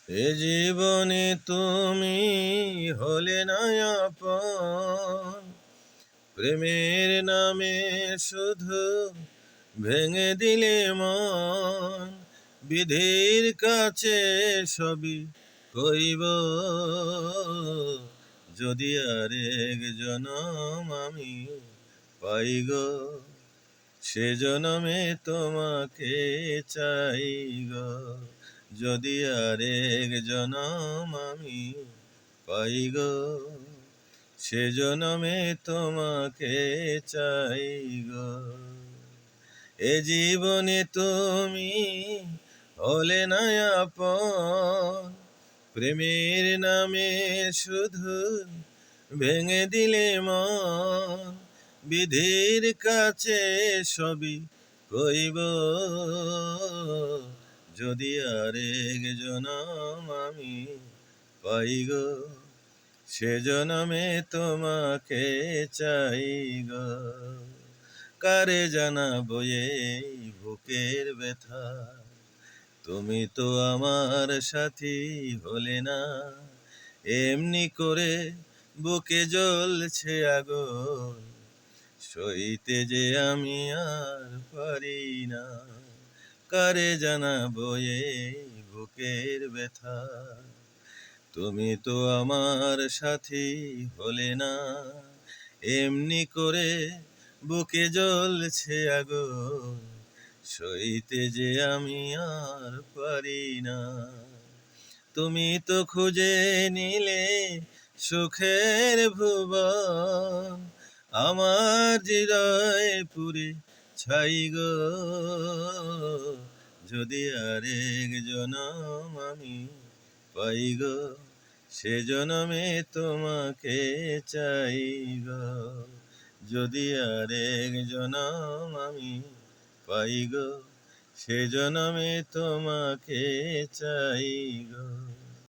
এ জীবনে তুমি হলে না আপন, প্রেমের নামে শুধু ভেঙে দিলে মন। বিধির কাছে সবই কইব, যদি আরেক জনম আমি পাই গো, সে জনমে তোমাকে চাই গো। যদি আরেক জনম আমি পাই গো, সে জনমে তোমাকে চাই গো। এ জীবনে তুমি হলে না আপন, প্রেমের নামে শুধু ভেঙে দিলে মন। বিধির কাছে সবই কইব, যদি আরেক জনম আমি পাই গো, সে জনমে তোমাকে চাই গো। কারে জানাবো এই বুকের ব্যথা, তুমি তো আমার সাথী হলে না। এমনি করে বুকে জ্বলছে আগুন, সইতে যে আমি আর পারি না। কারে জানাবো এই বুকের ব্যথা, তুমি তো আমার সাথী হলে না। এমনি করে বুকে জ্বলছে আগুন, সইতে যে আমি আর পারি না। তুমি তো খুঁজে নিলে সুখের ভুবন, আমার হৃদয় পুরে ছাই গো। যদি আরেক জনম আমি পাই গো, সে জনমে তোমাকে চাই গো। যদি আরেক জনম আমি পাই গো, সে জনমে তোমাকে চাই গো।